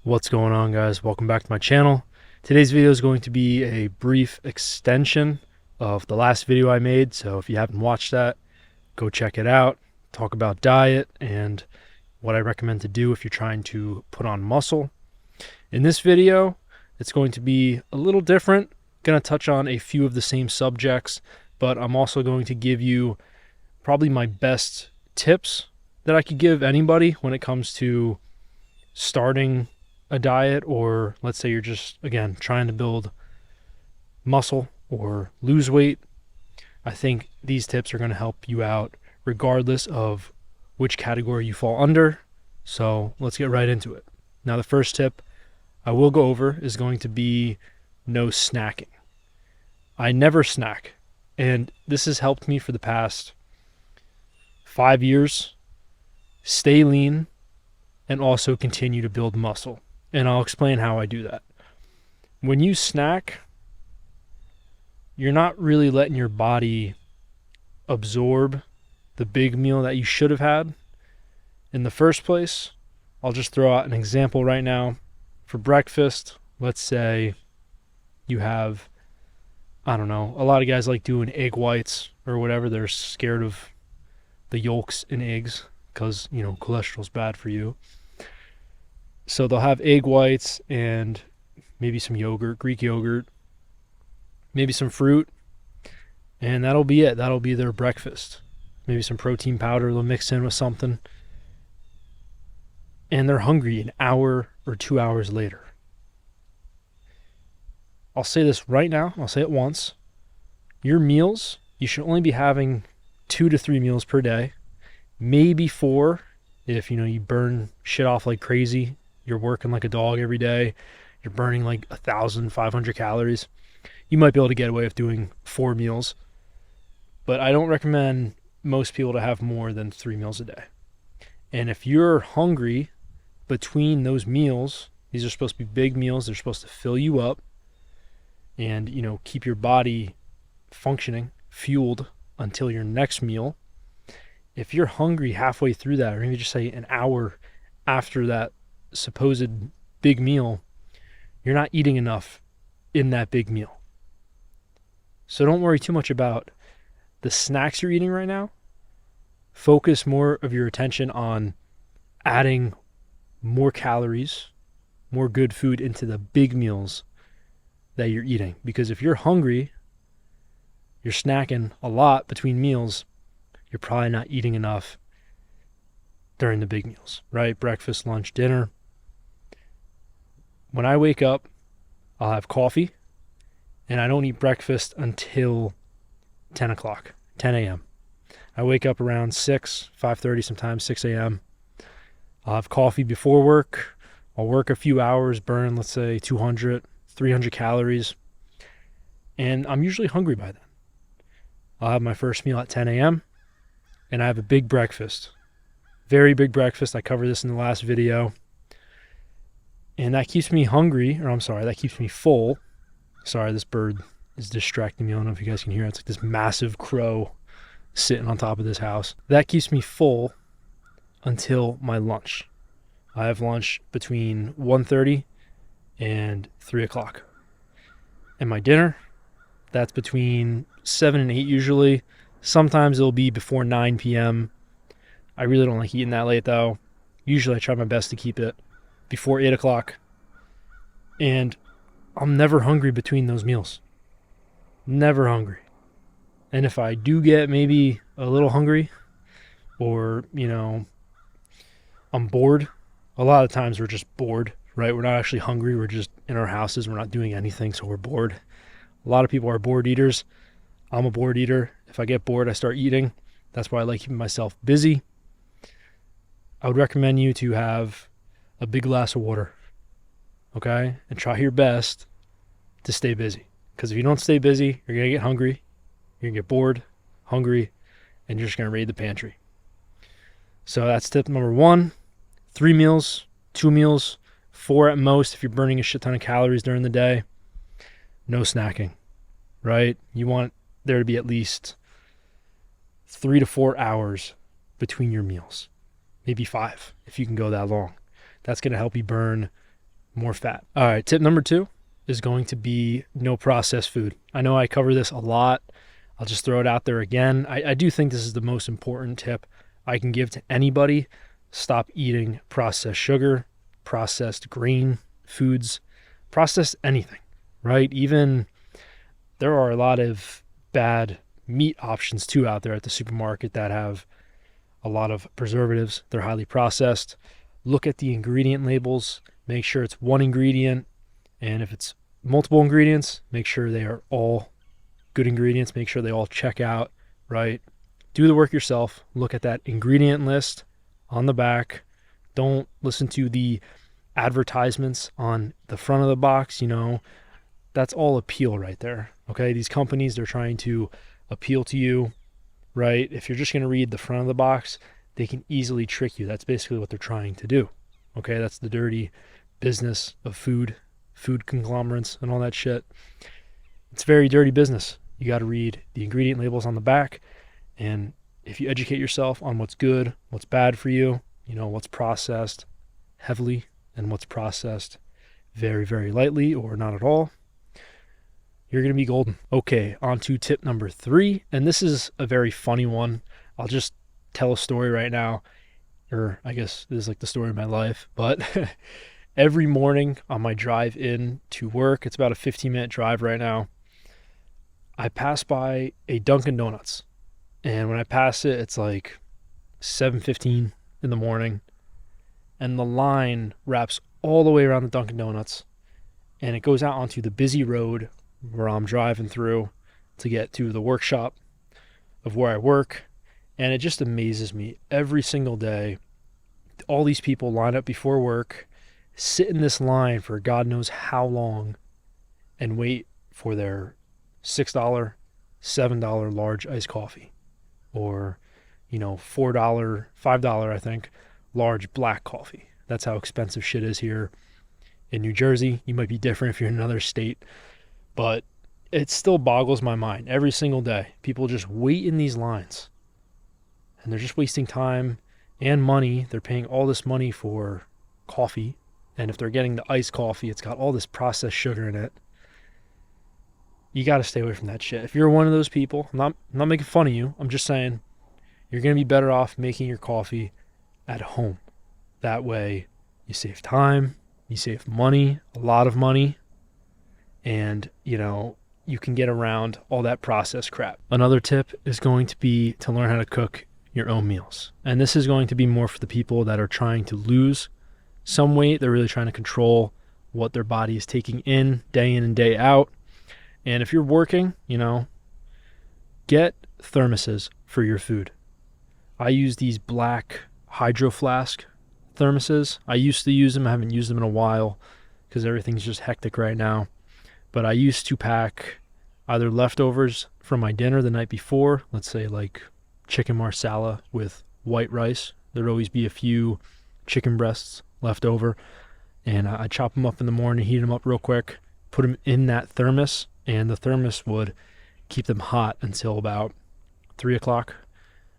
What's going on, guys? Welcome back to my channel. Today's video is going to be a brief extension of the last video I made, so if you haven't watched that, go check it out. Talk about diet and what I recommend to do if you're trying to put on muscle. In this video, it's going to be a little different. Going to touch on a few of the same subjects, but I'm also going to give you probably my best tips that I could give anybody when it comes to starting a diet, or let's say you're just, again, trying to build muscle or lose weight. I think these tips are going to help you out regardless of which category you fall under. So let's get right into it. Now, the first tip I will go over is going to be no snacking. I never snack, and this has helped me for the past 5 years stay lean and also continue to build muscle. And I'll explain how I do that. When you snack, you're not really letting your body absorb the big meal that you should have had in the first place. I'll just throw out an example right now. For breakfast, let's say you have, I don't know, a lot of guys like doing egg whites or whatever. They're scared of the yolks in eggs because, cholesterol's bad for you. So they'll have egg whites and maybe some yogurt, Greek yogurt, maybe some fruit, and that'll be it. That'll be their breakfast. Maybe some protein powder they'll mix in with something. And they're hungry an hour or 2 hours later. I'll say this right now. I'll say it once. Your meals, you should only be having 2 to 3 meals per day, maybe 4 if you burn shit off like crazy. You're working like a dog every day. You're burning like 1,500 calories. You might be able to get away with doing 4 meals, but I don't recommend most people to have more than 3 meals a day. And if you're hungry between those meals, these are supposed to be big meals. They're supposed to fill you up and, keep your body functioning, fueled until your next meal. If you're hungry halfway through that, or maybe just say an hour after that supposed big meal, you're not eating enough in that big meal. So don't worry too much about the snacks you're eating right now. Focus more of your attention on adding more calories, more good food into the big meals that you're eating. Because if you're hungry, you're snacking a lot between meals, you're probably not eating enough during the big meals, right? Breakfast, lunch, dinner. When I wake up, I'll have coffee, and I don't eat breakfast until 10 o'clock, 10 a.m. I wake up around 6, 5:30, sometimes 6 a.m. I'll have coffee before work. I'll work a few hours, burn, let's say, 200, 300 calories, and I'm usually hungry by then. I'll have my first meal at 10 a.m., and I have a big breakfast. Very big breakfast. I covered this in the last video. And that keeps me hungry, that keeps me full. Sorry, this bird is distracting me. I don't know if you guys can hear it. It's like this massive crow sitting on top of this house. That keeps me full until my lunch. I have lunch between 1:30 and 3 o'clock. And my dinner, that's between 7 and 8 usually. Sometimes it'll be before 9 p.m. I really don't like eating that late, though. Usually I try my best to keep it before 8 o'clock. And I'm never hungry between those meals. Never hungry. And if I do get maybe a little hungry, or, I'm bored, a lot of times we're just bored, right? We're not actually hungry. We're just in our houses. We're not doing anything, so we're bored. A lot of people are bored eaters. I'm a bored eater. If I get bored, I start eating. That's why I like keeping myself busy. I would recommend you to have a big glass of water, okay? And try your best to stay busy. Because if you don't stay busy, you're going to get hungry, you're going to get bored, hungry, and you're just going to raid the pantry. So that's tip number 1. 3 meals, 2 meals, 4 at most if you're burning a shit ton of calories during the day. No snacking, right? You want there to be at least 3 to 4 hours between your meals. Maybe 5 if you can go that long. That's going to help you burn more fat. All right, tip number 2 is going to be no processed food. I know I cover this a lot. I'll just throw it out there again. I do think this is the most important tip I can give to anybody. Stop eating processed sugar, processed grain foods, processed anything, right? Even there are a lot of bad meat options too out there at the supermarket that have a lot of preservatives. They're highly processed. Look at the ingredient labels. Make sure it's one ingredient. And if it's multiple ingredients, make sure they are all good ingredients. Make sure they all check out, right? Do the work yourself. Look at that ingredient list on the back. Don't listen to the advertisements on the front of the box. That's all appeal right there. Okay, these companies, they're trying to appeal to you, right? If you're just going to read the front of the box, they can easily trick you. That's basically what they're trying to do. Okay, that's the dirty business of food conglomerates and all that shit. It's very dirty business. You got to read the ingredient labels on the back, and if you educate yourself on what's good, what's bad for you, what's processed heavily and what's processed very, very lightly or not at all, you're going to be golden. Okay, on to tip number 3, and this is a very funny one. I'll just tell a story right now, or I guess this is like the story of my life, but every morning on my drive in to work, it's about a 15-minute drive right now, I pass by a Dunkin' Donuts. And when I pass it, it's like 7:15 in the morning, and the line wraps all the way around the Dunkin' Donuts, and it goes out onto the busy road where I'm driving through to get to the workshop of where I work. And it just amazes me every single day. All these people line up before work, sit in this line for God knows how long, and wait for their $6, $7 large iced coffee, or $4, $5, I think, large black coffee. That's how expensive shit is here in New Jersey. You might be different if you're in another state, but it still boggles my mind every single day. People just wait in these lines, and they're just wasting time and money. They're paying all this money for coffee, and if they're getting the iced coffee, it's got all this processed sugar in it. You got to stay away from that shit. If you're one of those people, I'm not making fun of you. I'm just saying you're going to be better off making your coffee at home. That way you save time, you save money, a lot of money, and you can get around all that processed crap. Another tip is going to be to learn how to cook your own meals. And this is going to be more for the people that are trying to lose some weight. They're really trying to control what their body is taking in and day out. And if you're working, get thermoses for your food. I use these black Hydro Flask thermoses. I used to use them. I haven't used them in a while because everything's just hectic right now. But I used to pack either leftovers from my dinner the night before, let's say like chicken marsala with white rice. There'd always be a few chicken breasts left over, and I chop them up in the morning, heat them up real quick, put them in that thermos, and the thermos would keep them hot until about 3 o'clock,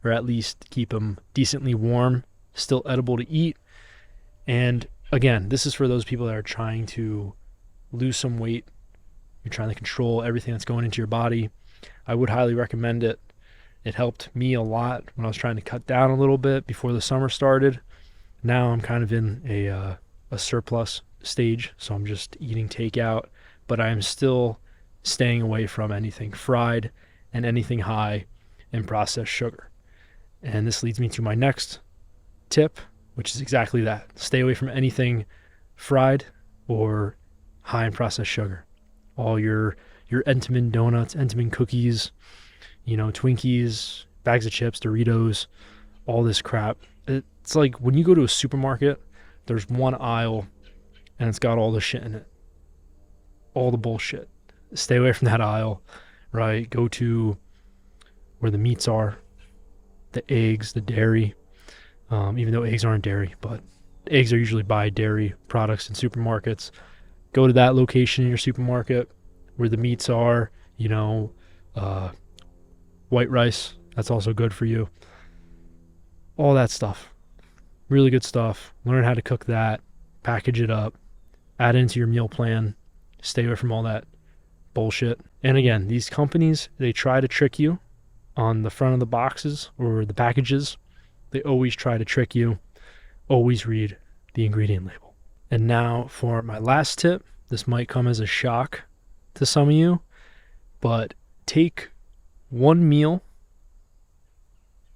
or at least keep them decently warm, still edible to eat. And again, this is for those people that are trying to lose some weight. You're trying to control everything that's going into your body. I would highly recommend it. It helped me a lot when I was trying to cut down a little bit before the summer started. Now I'm kind of in a surplus stage, so I'm just eating takeout, but I'm still staying away from anything fried and anything high in processed sugar. And this leads me to my next tip, which is exactly that. Stay away from anything fried or high in processed sugar. All your Entenmann donuts, Entenmann cookies, Twinkies, bags of chips, Doritos, all this crap. It's like when you go to a supermarket, there's one aisle and it's got all the shit in it. All the bullshit. Stay away from that aisle, right? Go to where the meats are, the eggs, the dairy, even though eggs aren't dairy, but eggs are usually by dairy products in supermarkets. Go to that location in your supermarket where the meats are, white rice, that's also good for you. All that stuff. Really good stuff. Learn how to cook that, package it up, Add it into your meal plan. Stay away from all that bullshit. And again, these companies, they try to trick you on the front of the boxes or the packages. They always try to trick you. Always read the ingredient label. And now for my last tip. This might come as a shock to some of you, but take one meal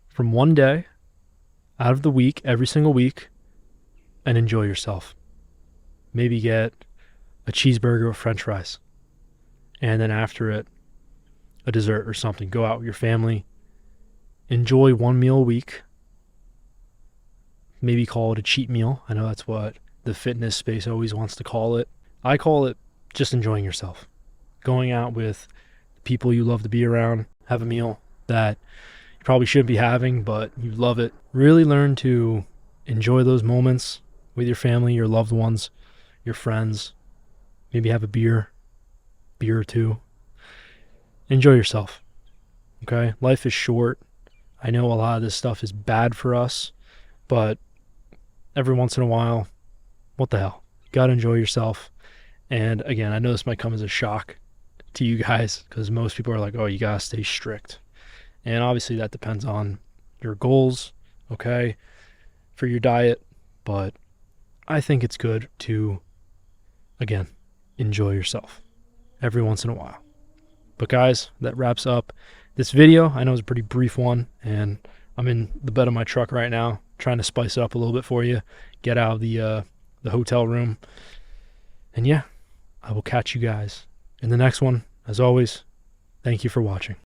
from one day out of the week, every single week, and enjoy yourself. Maybe get a cheeseburger with french fries, and then after it, a dessert or something. Go out with your family. Enjoy one meal a week. Maybe call it a cheat meal. I know that's what the fitness space always wants to call it. I call it just enjoying yourself. Going out with people you love to be around. Have a meal that you probably shouldn't be having, but you love it. Really learn to enjoy those moments with your family, your loved ones, your friends. Maybe have a beer or two. Enjoy yourself. Okay? Life is short. I know a lot of this stuff is bad for us, but every once in a while, what the hell? You gotta enjoy yourself. And again, I know this might come as a shock to you guys because most people are like, oh, you gotta stay strict. And obviously that depends on your goals, okay, for your diet. But I think it's good to, again, enjoy yourself every once in a while. But guys, that wraps up this video. I know it's a pretty brief one, and I'm in the bed of my truck right now trying to spice it up a little bit for you, get out of the hotel room. And yeah, I will catch you guys in the next one. As always, thank you for watching.